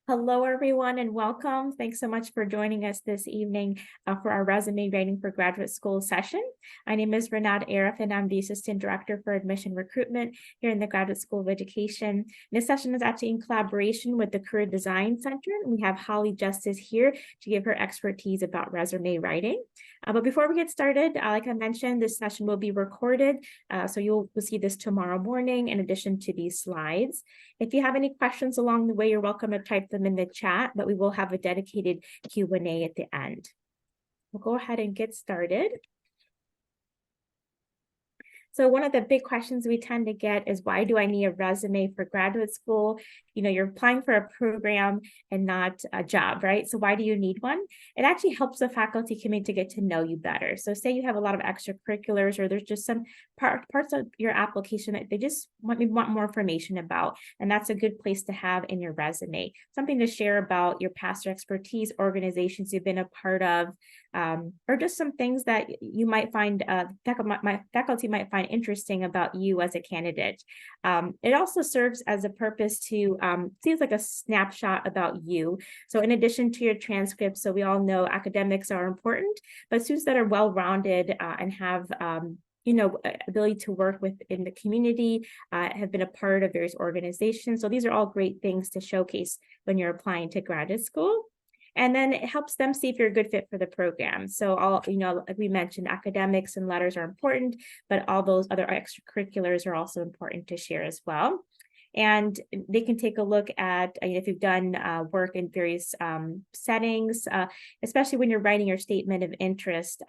Hello, everyone, and welcome. Thanks so much for joining us this evening for our resume writing for graduate school session. My name is Renat Arif, and I'm the Assistant Director for Admission Recruitment here in the Graduate School of Education. This session is actually in collaboration with the Career Design Center. We have Holly Justice here to give her expertise about resume writing. But before we get started, like I mentioned, this session will be recorded, so you'll see this tomorrow morning in addition to these slides. If you have any questions along the way, you're welcome to type them in the chat, but we will have a dedicated Q&A at the end. We'll go ahead and get started. So one of the big questions we tend to get is, why do I need a resume for graduate school? You know, you're applying for a program and not a job, right? So why do you need one? It actually helps the faculty community to get to know you better. So say you have a lot of extracurriculars, or there's just some parts of your application that they just want more information about. And that's a good place to have in your resume. Something to share about your past expertise, organizations you've been a part of, or just some things that you might find, my faculty might find interesting about you as a candidate. It also serves as a purpose to, seems like a snapshot about you. So in addition to your transcript, so we all know academics are important, but students that are well-rounded and have ability to work within the community, have been a part of various organizations. So these are all great things to showcase when you're applying to graduate school. And then it helps them see if you're a good fit for the program. So like we mentioned, academics and letters are important, but all those other extracurriculars are also important to share as well. And they can take a look at if you've done work in various settings, especially when you're writing your statement of interest.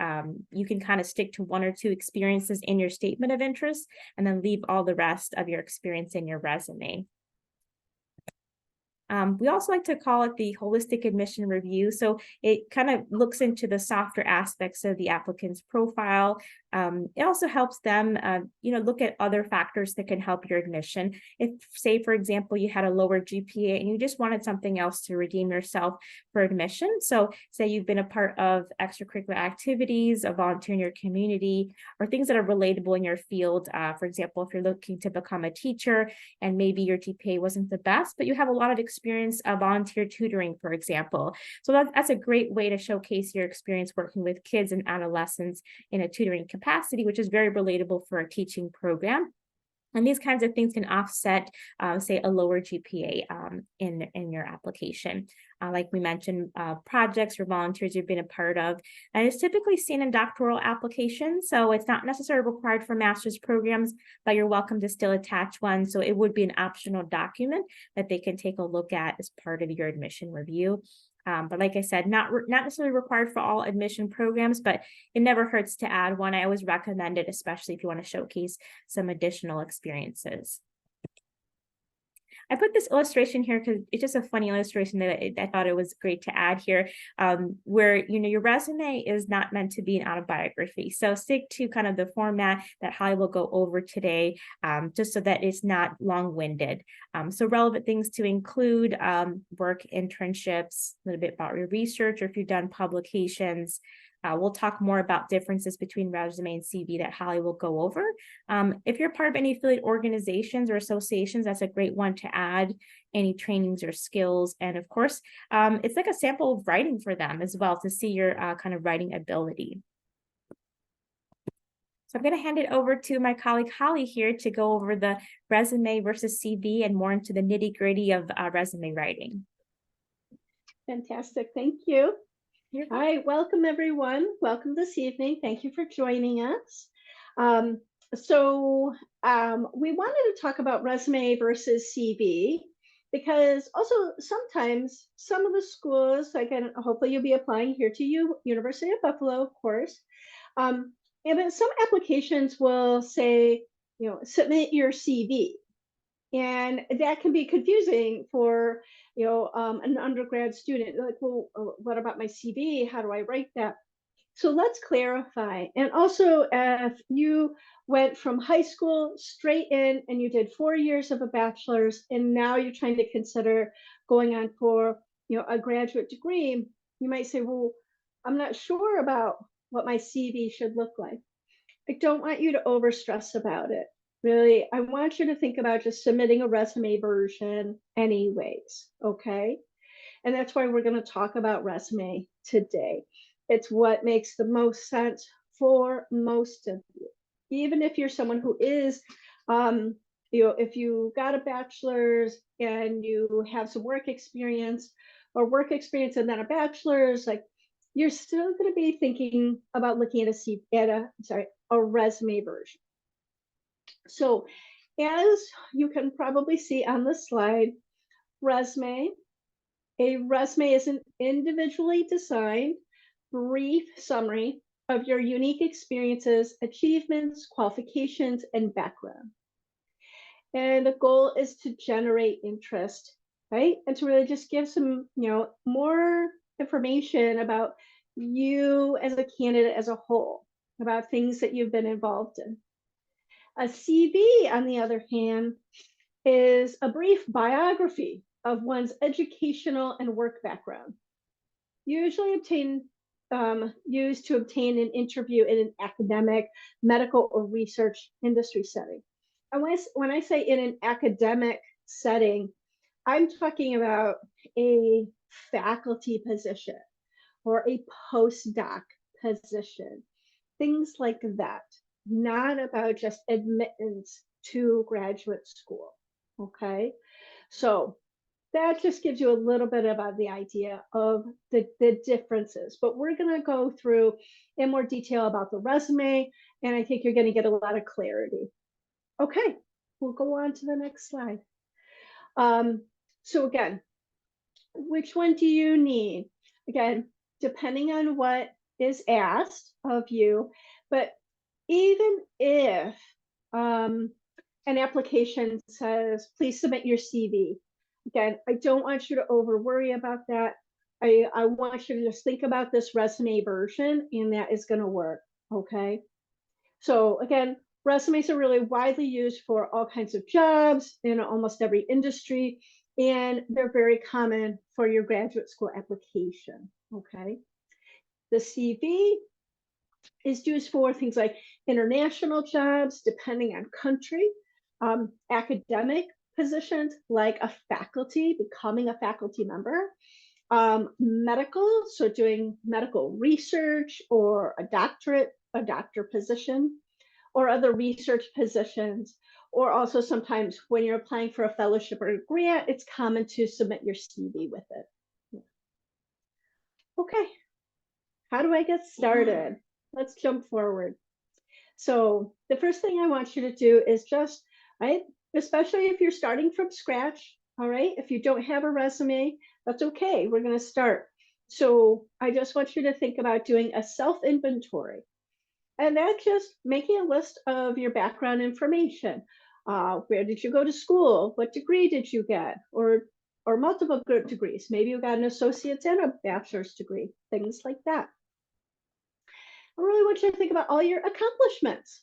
You can kind of stick to one or two experiences in your statement of interest and then leave all the rest of your experience in your resume. We also like to call it the holistic admission review. So it kind of looks into the softer aspects of the applicant's profile. It also helps them, look at other factors that can help your admission. If, say, for example, you had a lower GPA and you just wanted something else to redeem yourself for admission. So say you've been a part of extracurricular activities, a volunteer in your community, or things that are relatable in your field. For example, if you're looking to become a teacher and maybe your GPA wasn't the best, but you have a lot of experience volunteer tutoring, for example. So that's a great way to showcase your experience working with kids and adolescents in a tutoring capacity, which is very relatable for a teaching program. And these kinds of things can offset, say, a lower GPA in your application. Like we mentioned, projects or volunteers you've been a part of. And it's typically seen in doctoral applications, so it's not necessarily required for master's programs, but you're welcome to still attach one. So it would be an optional document that they can take a look at as part of your admission review. But like I said, not necessarily required for all admission programs, but it never hurts to add one. I always recommend it, especially if you want to showcase some additional experiences. I put this illustration here because it's just a funny illustration that I thought it was great to add here, where, your resume is not meant to be an autobiography. So stick to kind of the format that Holly will go over today, just so that it's not long-winded. So relevant things to include, work internships, a little bit about your research, or if you've done publications. We'll talk more about differences between resume and CV that Holly will go over. If you're part of any affiliate organizations or associations, that's a great one to add any trainings or skills. And of course, it's like a sample of writing for them as well to see your kind of writing ability. So I'm going to hand it over to my colleague Holly here to go over the resume versus CV and more into the nitty-gritty of resume writing. Fantastic. Thank you. Hi, welcome everyone. Welcome this evening. Thank you for joining us. We wanted to talk about resume versus CV, because also sometimes some of the schools, again, hopefully you'll be applying here to University of Buffalo, of course. And then some applications will say, submit your CV. And that can be confusing for, an undergrad student. Like, well, what about my CV? How do I write that? So let's clarify. And also, if you went from high school straight in and you did 4 years of a bachelor's, and now you're trying to consider going on for, a graduate degree, you might say, well, I'm not sure about what my CV should look like. I don't want you to overstress about it. Really, I want you to think about just submitting a resume version anyways, okay? And that's why we're going to talk about resume today. It's what makes the most sense for most of you. Even if you're someone who is, if you got a bachelor's and you have some work experience or work experience and then a bachelor's, like you're still going to be thinking about looking at a resume version. So as you can probably see on the slide, a resume is an individually designed, brief summary of your unique experiences, achievements, qualifications, and background. And the goal is to generate interest, right? And to really just give some, more information about you as a candidate as a whole, about things that you've been involved in. A CV, on the other hand, is a brief biography of one's educational and work background, usually used to obtain an interview in an academic, medical, or research industry setting. And when I say in an academic setting, I'm talking about a faculty position or a postdoc position, things like that, not about just admittance to graduate school. Okay, so that just gives you a little bit about the idea of the differences. But we're going to go through in more detail about the resume, and I think you're going to get a lot of clarity. Okay, we'll go on to the next slide. So again, which one do you need? Again, depending on what is asked of you, but even if an application says, please submit your CV. Again, I don't want you to over worry about that. I want you to just think about this resume version, and that is going to work. Okay. So again, resumes are really widely used for all kinds of jobs in almost every industry, and they're very common for your graduate school application. Okay. The CV is used for things like international jobs, depending on country, academic positions like a faculty, becoming a faculty member, medical, so doing medical research or a doctor position, or other research positions, or also sometimes when you're applying for a fellowship or a grant, it's common to submit your CV with it. Okay, how do I get started? Let's jump forward. So the first thing I want you to do is just, right, especially if you're starting from scratch, all right, if you don't have a resume, that's okay, we're going to start. So I just want you to think about doing a self-inventory. And that's just making a list of your background information. Where did you go to school? What degree did you get? Or multiple degrees. Maybe you got an associate's and a bachelor's degree, things like that. I really want you to think about all your accomplishments.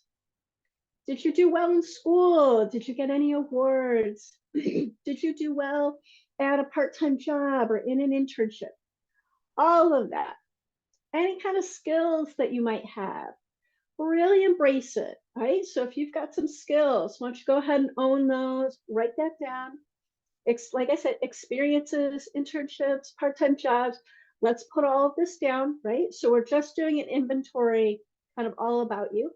Did you do well in school? Did you get any awards? Did you do well at a part-time job or in an internship? All of that. Any kind of skills that you might have. Really embrace it, right? So if you've got some skills, why don't you go ahead and own those, write that down. Like I said, experiences, internships, part-time jobs, let's put all of this down, right? So we're just doing an inventory kind of all about you.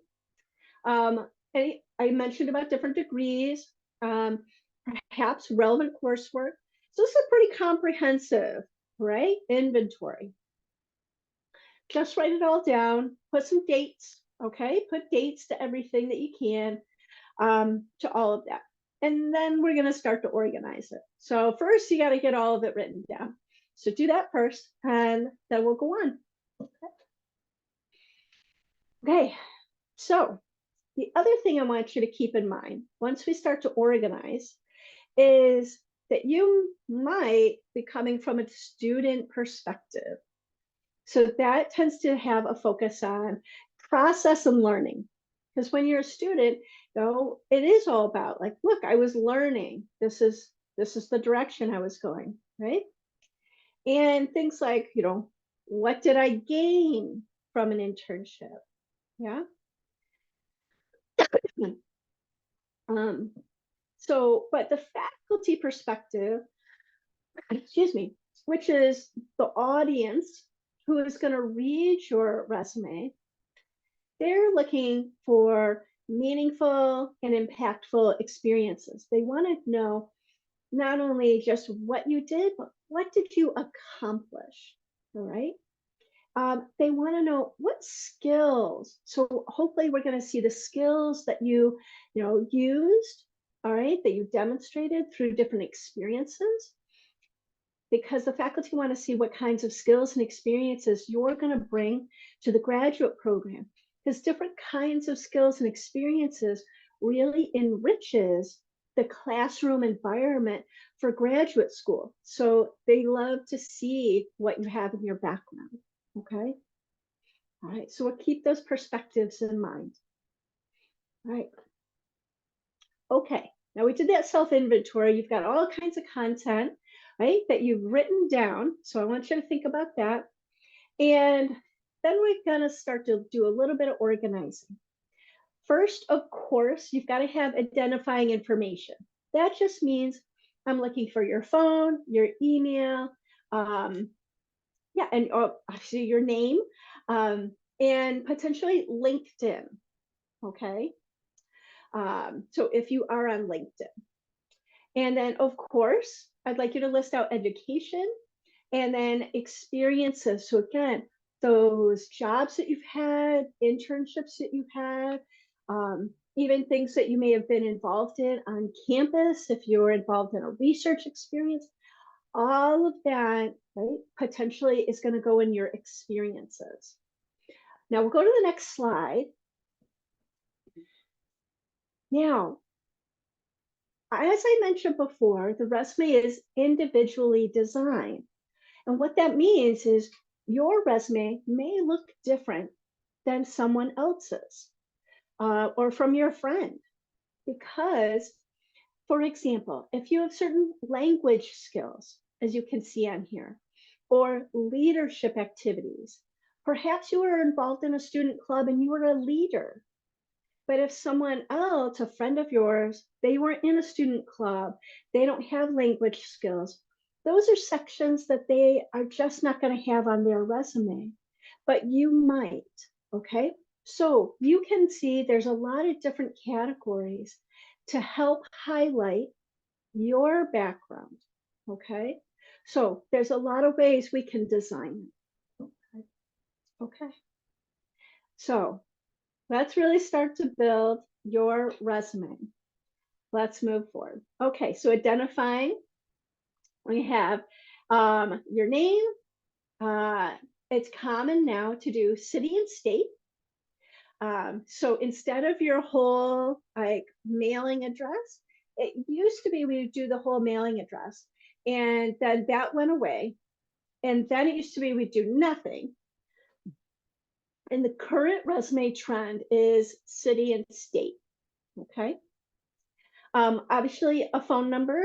I mentioned about different degrees, perhaps relevant coursework. So this is a pretty comprehensive, right, inventory. Just write it all down, put some dates, okay? Put dates to everything that you can, to all of that. And then we're gonna start to organize it. So first you gotta get all of it written down. So do that first, and then we'll go on. Okay, so the other thing I want you to keep in mind, once we start to organize, is that you might be coming from a student perspective. So that tends to have a focus on process and learning. Because when you're a student, it is all about like, look, I was learning. This is the direction I was going, right? And things like, what did I gain from an internship? Yeah. So, but the faculty perspective, excuse me, which is the audience who is going to read your resume. They're looking for meaningful and impactful experiences. They want to know not only just what you did, but what did you accomplish? All right. They want to know what skills. So hopefully we're going to see the skills that you used, all right, that you demonstrated through different experiences, because the faculty want to see what kinds of skills and experiences you're going to bring to the graduate program, because different kinds of skills and experiences really enriches the classroom environment for graduate school. So they love to see what you have in your background. Okay. All right. So we'll keep those perspectives in mind. All right. Okay. Now we did that self-inventory. You've got all kinds of content, right, that you've written down. So I want you to think about that. And then we're going to start to do a little bit of organizing. First, of course, you've got to have identifying information. That just means I'm looking for your phone, your email, yeah, and obviously your name, and potentially LinkedIn. Okay. So if you are on LinkedIn. And then, of course, I'd like you to list out education and then experiences. So again, those jobs that you've had, internships that you've had, even things that you may have been involved in on campus, if you're involved in a research experience, all of that, right, potentially is going to go in your experiences. Now we'll go to the next slide. Now, as I mentioned before, the resume is individually designed. And what that means is your resume may look different than someone else's or from your friend. Because, for example, if you have certain language skills, as you can see on here, or leadership activities, perhaps you were involved in a student club and you were a leader. But if someone else, a friend of yours, they weren't in a student club, they don't have language skills, those are sections that they are just not going to have on their resume, but you might. Okay. So you can see there's a lot of different categories to help highlight your background. Okay. So there's a lot of ways we can design it. Okay. So let's really start to build your resume. Let's move forward. Okay, so identifying, we have your name. It's common now to do city and state. So instead of your whole like mailing address, it used to be we would do the whole mailing address, and then that went away. And then it used to be we'd do nothing. And the current resume trend is city and state. Okay. Obviously, a phone number,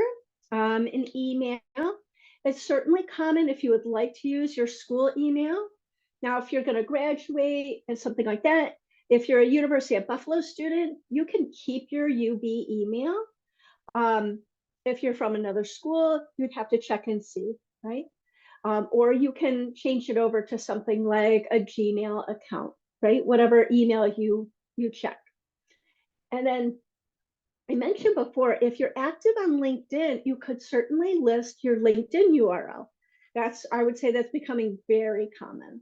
an email. It's certainly common if you would like to use your school email. Now, if you're going to graduate and something like that, if you're a University of Buffalo student, you can keep your UB email. If you're from another school, you'd have to check and see, right? Or you can change it over to something like a Gmail account, right? Whatever email you check. And then I mentioned before, if you're active on LinkedIn, you could certainly list your LinkedIn URL. I would say that's becoming very common.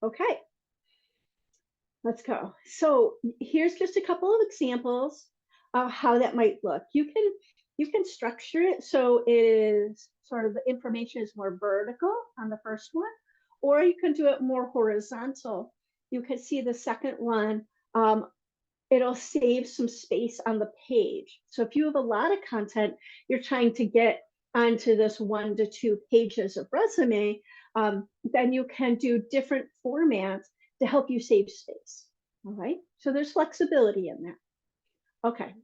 Okay, let's go. So here's just a couple of examples of how that might look. You can structure it so it is sort of the information is more vertical on the first one, or you can do it more horizontal. You can see the second one, it'll save some space on the page. So if you have a lot of content, you're trying to get onto this 1 to 2 pages of resume, then you can do different formats to help you save space. All right. So there's flexibility in that. Okay.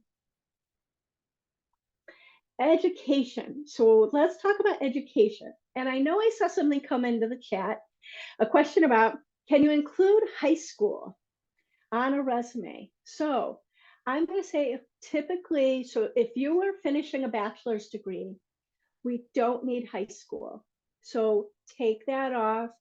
Education. So let's talk about education. And I know I saw something come into the chat, a question about, can you include high school on a resume? So I'm going to say typically, so if you were finishing a bachelor's degree, we don't need high school. So take that off.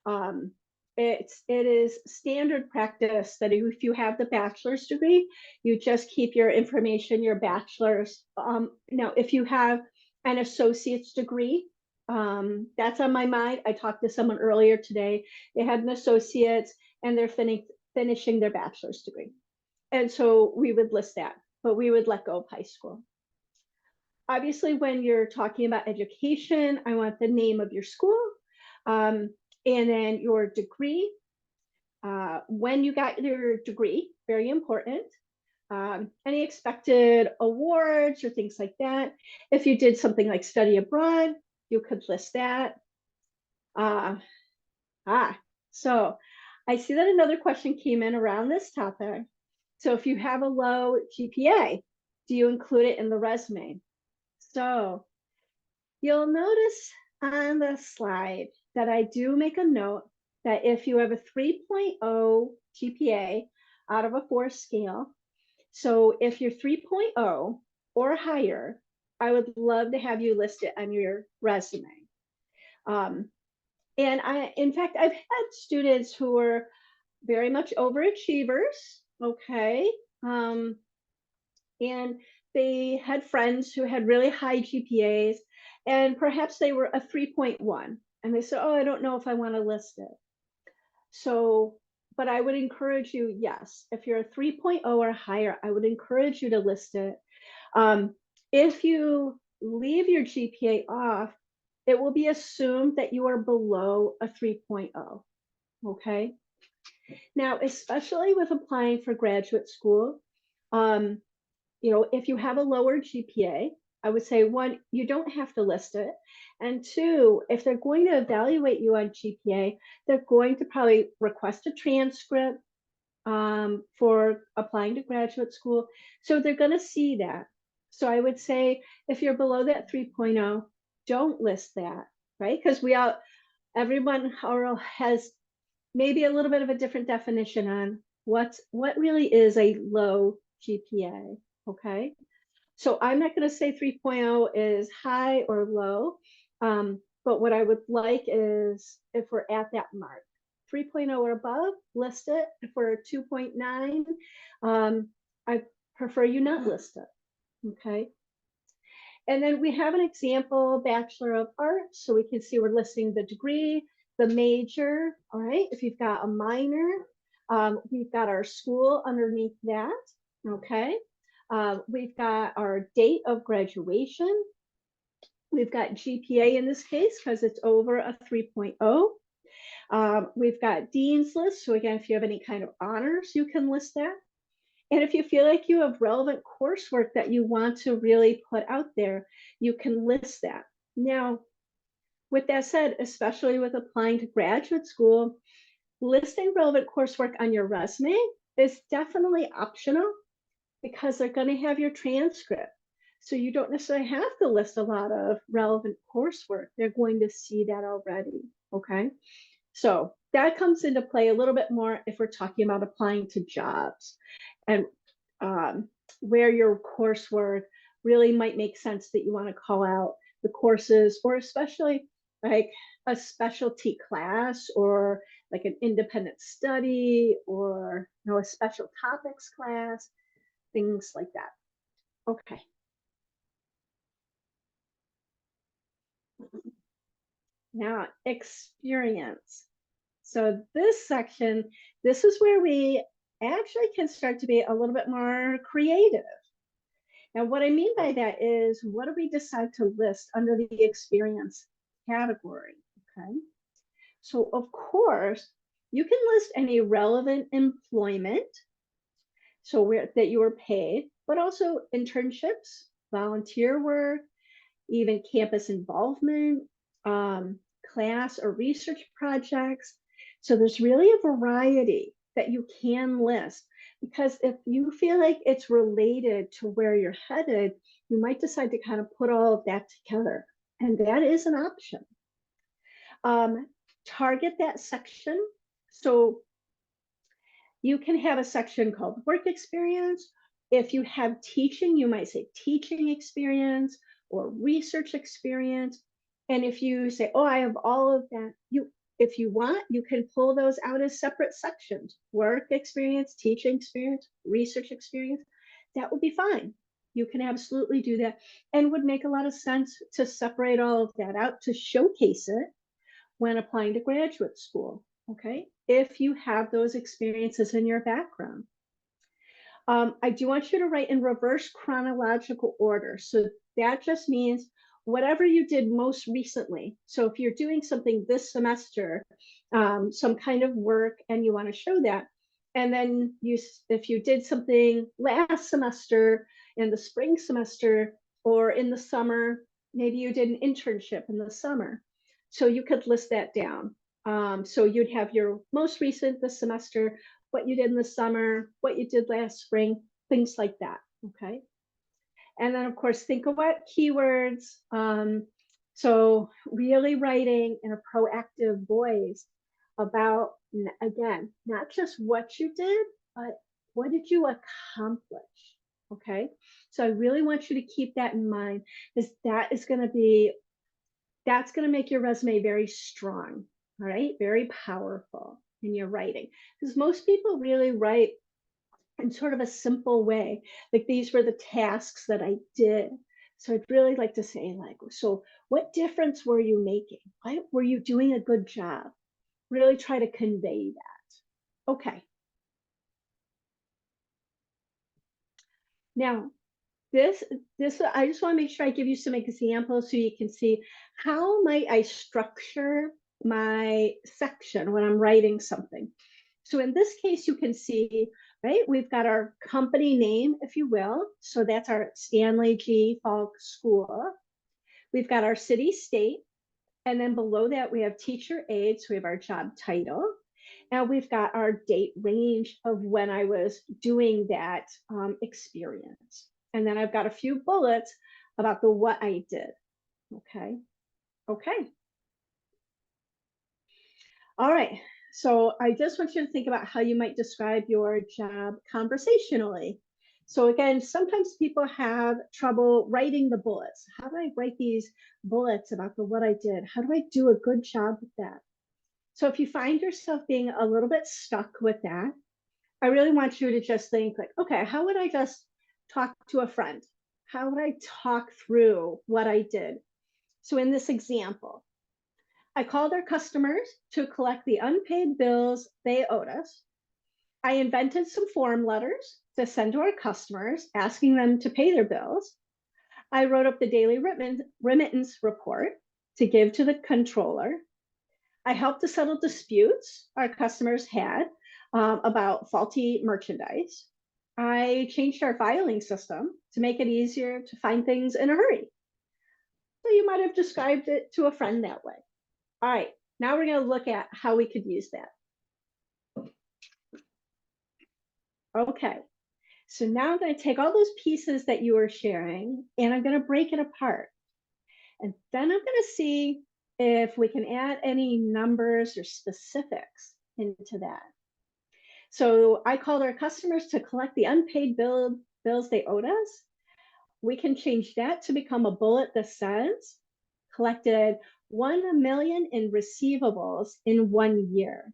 Um, it is standard practice that if you have the bachelor's degree, you just keep your information, your bachelor's. Now, if you have an associate's degree, that's on my mind. I talked to someone earlier today. They had an associate's and they're finishing their bachelor's degree. And so we would list that, but we would let go of high school. Obviously, when you're talking about education, I want the name of your school, and then your degree, when you got your degree, very important. Any expected awards or things like that. If you did something like study abroad, you could list that. Uh, so I see that another question came in around this topic. So if you have a low GPA, do you include it in the resume? So you'll notice on the slide that I do make a note that if you have a 3.0 GPA out of a 4 scale, so if you're 3.0 or higher, I would love to have you list it on your resume. And in fact, I've had students who are very much overachievers, okay? And they had friends who had really high GPAs, and perhaps they were a 3.1. And they said, oh, I don't know if I want to list it. So, but I would encourage you, yes, if you're a 3.0 or higher, I would encourage you to list it. If you leave your GPA off, it will be assumed that you are below a 3.0, okay? Now, especially with applying for graduate school, if you have a lower GPA, I would say, one, you don't have to list it. And two, if they're going to evaluate you on GPA, they're going to probably request a transcript for applying to graduate school. So they're going to see that. So I would say if you're below that 3.0, don't list that, right? Because everyone has maybe a little bit of a different definition on what really is a low GPA, okay? So I'm not going to say 3.0 is high or low, but what I would like is if we're at that mark, 3.0 or above, list it. If we're 2.9, I prefer you not list it, okay? And then we have an example, Bachelor of Arts, so we can see we're listing the degree, the major, all right? If you've got a minor, we've got our school underneath that, okay? We've got our date of graduation. We've got GPA in this case because it's over a 3.0. We've got Dean's List. So again, if you have any kind of honors, you can list that. And if you feel like you have relevant coursework that you want to really put out there, you can list that. Now, with that said, especially with applying to graduate school, listing relevant coursework on your resume is definitely optional because they're going to have your transcript. So you don't necessarily have to list a lot of relevant coursework. They're going to see that already, okay? So that comes into play a little bit more if we're talking about applying to jobs and where your coursework really might make sense that you want to call out the courses, or especially like a specialty class or like an independent study or a special topics class, things like that. Okay. Now, experience. So this section, this is where we actually can start to be a little bit more creative. Now, what I mean by that is, what do we decide to list under the experience category? Okay. So, of course, you can list any relevant employment, so that you were paid, but also internships, volunteer work, even campus involvement, class or research projects. So there's really a variety that you can list, because if you feel like it's related to where you're headed, you might decide to kind of put all of that together. And that is an option. Target that section. So you can have a section called work experience. If you have teaching, you might say teaching experience or research experience. And if you say, oh, I have all of that, if you want, you can pull those out as separate sections: work experience, teaching experience, research experience. That would be fine. You can absolutely do that, and would make a lot of sense to separate all of that out to showcase it when applying to graduate school, okay? If you have those experiences in your background. I do want you to write in reverse chronological order. So that just means whatever you did most recently. So if you're doing something this semester, some kind of work, and you want to show that, and then if you did something last semester, in the spring semester, or in the summer, maybe you did an internship in the summer. So you could list that down. So you'd have your most recent this semester, what you did in the summer, what you did last spring, things like that, okay? And then, of course, think about keywords. So really writing in a proactive voice about, again, not just what you did, but what did you accomplish, okay? So I really want you to keep that in mind, because that's going to make your resume very strong, all right? Very powerful in your writing, because most people really write in sort of a simple way, like these were the tasks that I did. So I'd really like to say, like, so what difference were you making? Why were you doing a good job? Really try to convey that. Okay. Now, this I just want to make sure I give you some examples so you can see how might I structure my section when I'm writing something. So in this case, you can see, right, we've got our company name, if you will. So that's our Stanley G. Falk School. We've got our city, state, and then below that we have teacher aide. So we have our job title. And we've got our date range of when I was doing that experience. And then I've got a few bullets about the what I did. Okay. Okay. All right. So I just want you to think about how you might describe your job conversationally. So again, sometimes people have trouble writing the bullets. How do I write these bullets about the what I did? How do I do a good job with that? So if you find yourself being a little bit stuck with that, I really want you to just think like, okay, how would I just talk to a friend? How would I talk through what I did? So in this example, I called our customers to collect the unpaid bills they owed us. I invented some form letters to send to our customers asking them to pay their bills. I wrote up the daily remittance report to give to the controller. I helped to settle disputes our customers had about faulty merchandise. I changed our filing system to make it easier to find things in a hurry. So you might have described it to a friend that way. All right, now we're going to look at how we could use that. Okay, so now I'm going to take all those pieces that you were sharing and I'm going to break it apart. And then I'm going to see if we can add any numbers or specifics into that. So I called our customers to collect the unpaid bills they owed us. We can change that to become a bullet that says, collected 1 million in receivables in 1 year.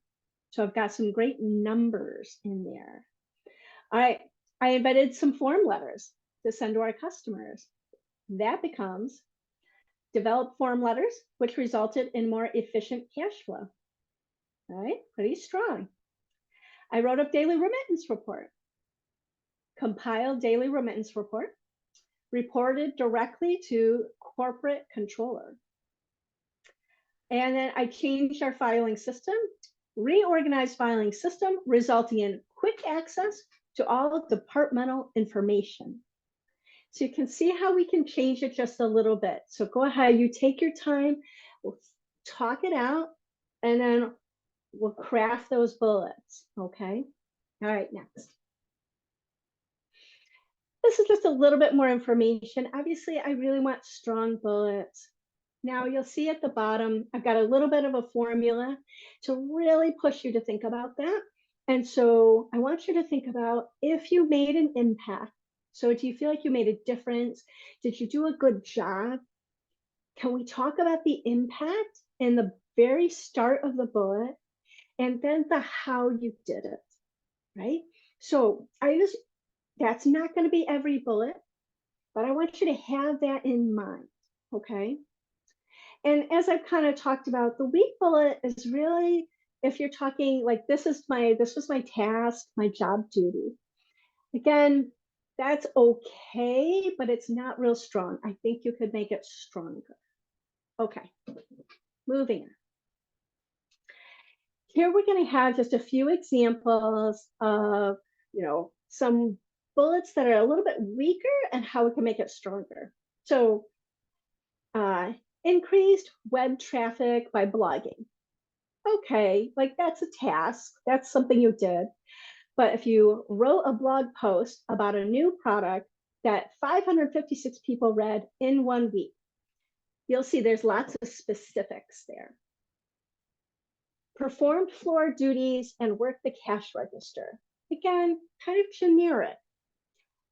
So I've got some great numbers in there. I invented some form letters to send to our customers. That becomes developed form letters, which resulted in more efficient cash flow. All right, pretty strong. I wrote up daily remittance report, compiled daily remittance report, reported directly to corporate controller. And then I changed our filing system, reorganized filing system, resulting in quick access to all departmental information. So you can see how we can change it just a little bit. So go ahead, you take your time, we'll talk it out, and then we'll craft those bullets, okay? All right, next. This is just a little bit more information. Obviously, I really want strong bullets. Now you'll see at the bottom, I've got a little bit of a formula to really push you to think about that. And so I want you to think about if you made an impact. So do you feel like you made a difference? Did you do a good job? Can we talk about the impact in the very start of the bullet and then the how you did it, right? So that's not going to be every bullet, but I want you to have that in mind, okay? And as I've kind of talked about, the weak bullet is really, if you're talking like this was my task, my job duty. Again, that's okay, but it's not real strong. I think you could make it stronger. Okay, moving on. Here we're going to have just a few examples of, some bullets that are a little bit weaker and how we can make it stronger. So, increased web traffic by blogging. Okay, like that's a task. That's something you did. But if you wrote a blog post about a new product that 556 people read in 1 week, you'll see there's lots of specifics there. Performed floor duties and worked the cash register. Again, kind of generic.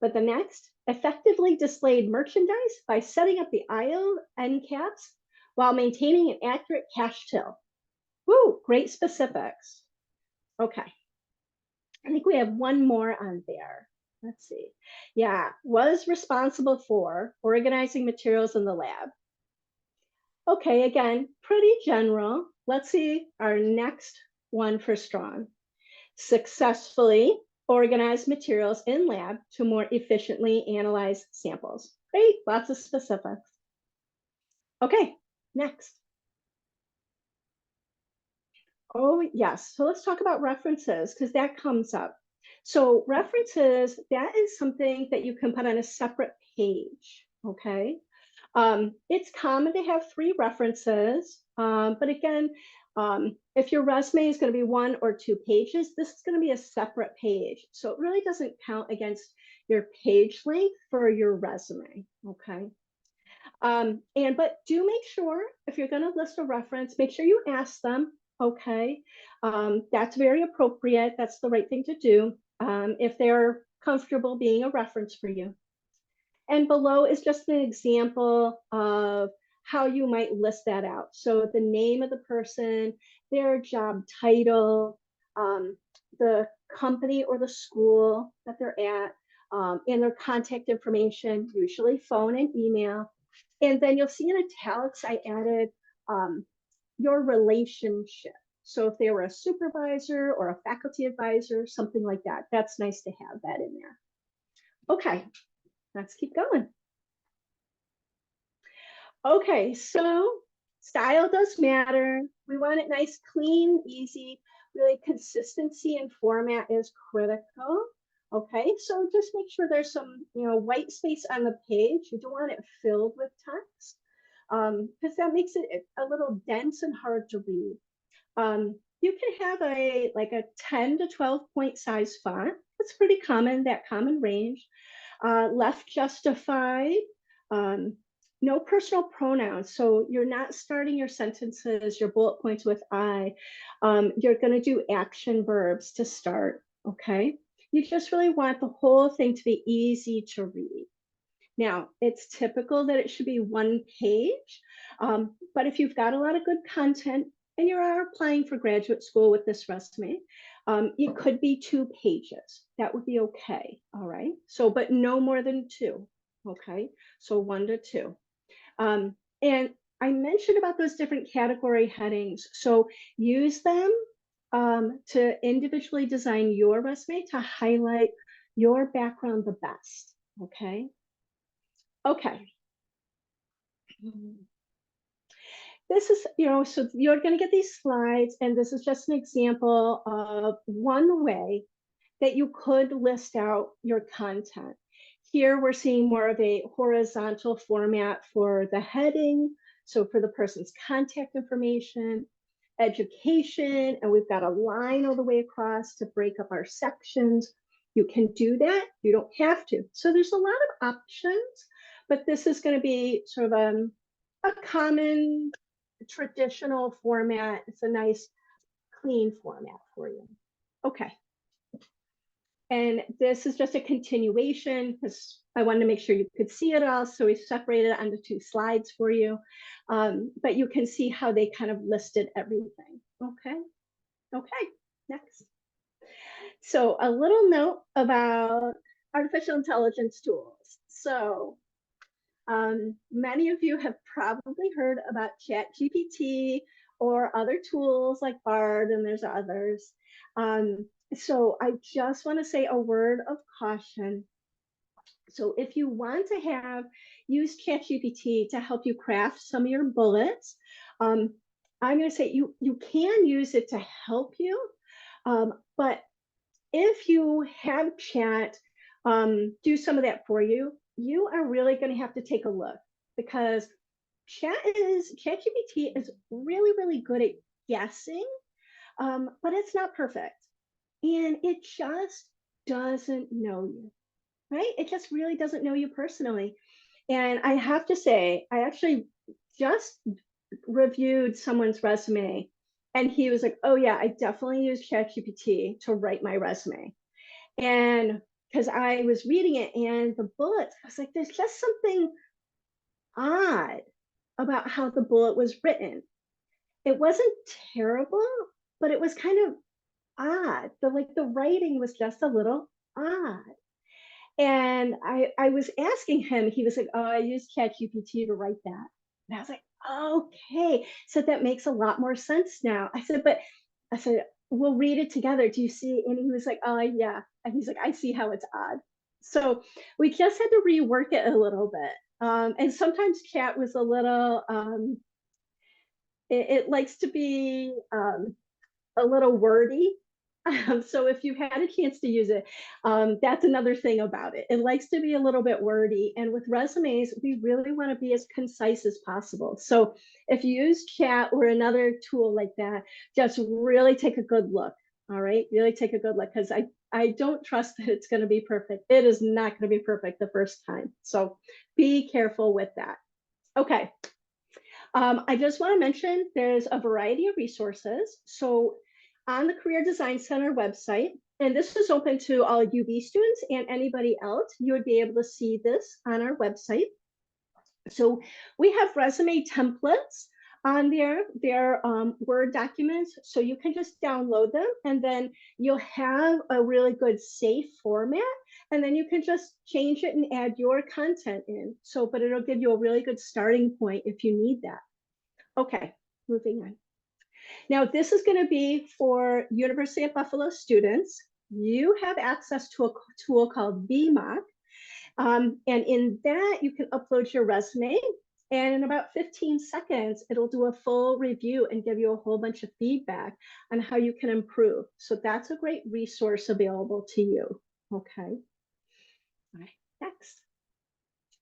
But the next, effectively displayed merchandise by setting up the aisle end caps while maintaining an accurate cash till. Woo, great specifics. Okay. I think we have one more on there. Let's see. Yeah, was responsible for organizing materials in the lab. Okay, again, pretty general. Let's see our next one for strong. Successfully organize materials in lab to more efficiently analyze samples. Great, lots of specifics. Okay, next. Oh, yes. So let's talk about references because that comes up. So references, that is something that you can put on a separate page, okay? It's common to have 3 references, but again, if your resume is going to be 1 or 2 pages, this is going to be a separate page. So it really doesn't count against your page length for your resume, okay? But do make sure if you're going to list a reference, make sure you ask them, okay? That's very appropriate. That's the right thing to do if they're comfortable being a reference for you. And below is just an example of how you might list that out. So the name of the person, their job title, the company or the school that they're at, and their contact information, usually phone and email. And then you'll see in italics, I added your relationship. So if they were a supervisor or a faculty advisor, something like that, that's nice to have that in there. Okay, let's keep going. Okay, so style does matter. We want it nice, clean, easy. Really, consistency and format is critical. Okay, so just make sure there's some, white space on the page. You don't want it filled with text because that makes it a little dense and hard to read. You can have a 10 to 12 point size font. That's pretty common, that common range. Left justified. No personal pronouns. So you're not starting your sentences, your bullet points with I. You're going to do action verbs to start. Okay. You just really want the whole thing to be easy to read. Now, it's typical that it should be 1 page, but if you've got a lot of good content and you are applying for graduate school with this resume, it could be 2 pages. That would be okay, all right? So, but no more than 2, okay? So 1 to 2. And I mentioned about those different category headings. So use them to individually design your resume to highlight your background the best, okay? Okay. This is, so you're going to get these slides, and this is just an example of one way that you could list out your content. Here we're seeing more of a horizontal format for the heading, so for the person's contact information, education, and we've got a line all the way across to break up our sections. You can do that. You don't have to. So there's a lot of options, but this is going to be sort of a common traditional format. It's a nice clean format for you. Okay. And this is just a continuation because I wanted to make sure you could see it all. So we separated it onto 2 slides for you. But you can see how they kind of listed everything. Okay. Okay. Next. So a little note about artificial intelligence tools. So many of you have probably heard about ChatGPT or other tools like Bard, and there's others. So I just want to say a word of caution. So if you want to use ChatGPT to help you craft some of your bullets, um, I'm going to say you can use it to help you, but if you have chat do some of that for you, you are really going to have to take a look because ChatGPT is really, really good at guessing, but it's not perfect. And it just doesn't know you, right? It just really doesn't know you personally. And I have to say, I actually just reviewed someone's resume and he was like, oh yeah, I definitely use ChatGPT to write my resume. And because I was reading it and the bullets, I was like, there's just something odd about how the bullet was written. It wasn't terrible, but it was kind of odd. The writing was just a little odd. And I was asking him, he was like, oh, I used ChatGPT to write that. And I was like, okay. So that makes a lot more sense now. I said, we'll read it together. Do you see? And he was like, oh, yeah. And he's like, I see how it's odd. So we just had to rework it a little bit. And sometimes chat was a little, it likes to be a little wordy. So if you've had a chance to use it, that's another thing about it. It likes to be a little bit wordy. And with resumes, we really want to be as concise as possible. So if you use chat or another tool like that, just really take a good look. All right, really take a good look because I don't trust that it's going to be perfect. It is not going to be perfect the first time. So be careful with that. Okay. I just want to mention there's a variety of resources. So on the Career Design Center website, and this is open to all UB students and anybody else, you would be able to see this on our website. So we have resume templates on there. They're Word documents, so you can just download them and then you'll have a really good safe format and then you can just change it and add your content in. So, but it'll give you a really good starting point if you need that. Okay, moving on. Now, this is going to be for University of Buffalo students. You have access to a tool called VMock. And in that, you can upload your resume. And in about 15 seconds, it'll do a full review and give you a whole bunch of feedback on how you can improve. So that's a great resource available to you. Okay. All right, next.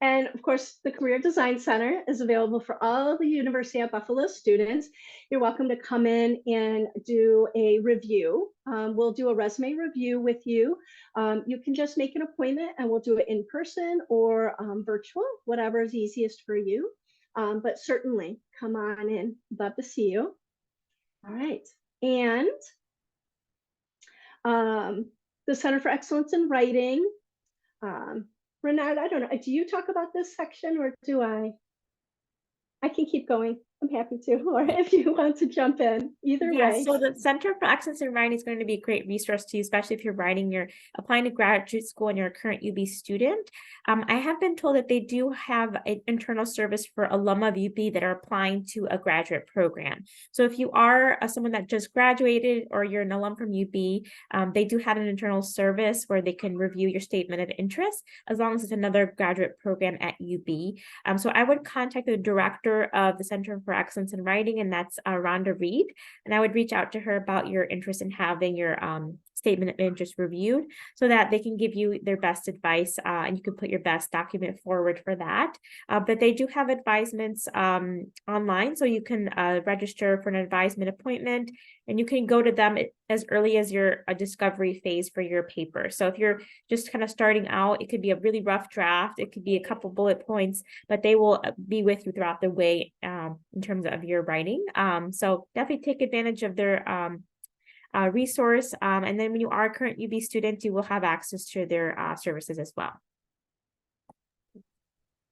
And of course, the Career Design Center is available for all the University of Buffalo students. You're welcome to come in and do a review. We'll do a resume review with you. You can just make an appointment and we'll do it in person or virtual, whatever is easiest for you. But certainly come on in, love to see you. All right, and the Center for Excellence in Writing, Renard, I don't know. Do you talk about this section or do I? I can keep going. I'm happy to, or if you want to jump in, either way. So the Center for Excellence in Writing is going to be a great resource to you, especially if you're applying to graduate school and you're a current UB student. I have been told that they do have an internal service for alum of UB that are applying to a graduate program. So if you are someone that just graduated or you're an alum from UB, they do have an internal service where they can review your statement of interest as long as it's another graduate program at UB. So I would contact the director of the Center for Excellence in Writing, and that's Rhonda Reed. And I would reach out to her about your interest in having your statement of interest reviewed so that they can give you their best advice and you can put your best document forward for that. But they do have advisements online, so you can register for an advisement appointment and you can go to them as early as your discovery phase for your paper. So if you're just kind of starting out, it could be a really rough draft, it could be a couple bullet points, but they will be with you throughout the way in terms of your writing. So definitely take advantage of their resource. And then when you are a current UB student, you will have access to their services as well.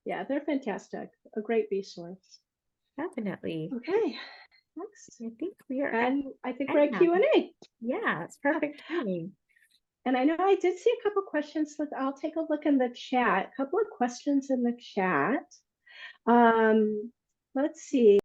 Yeah, they're fantastic. A great resource. Definitely. Okay, next. I think we are And I think we're end at now. Q&A. Yeah, it's perfect timing. And I know I did see a couple questions, but I'll take a look in the chat. A couple of questions in the chat. Let's see.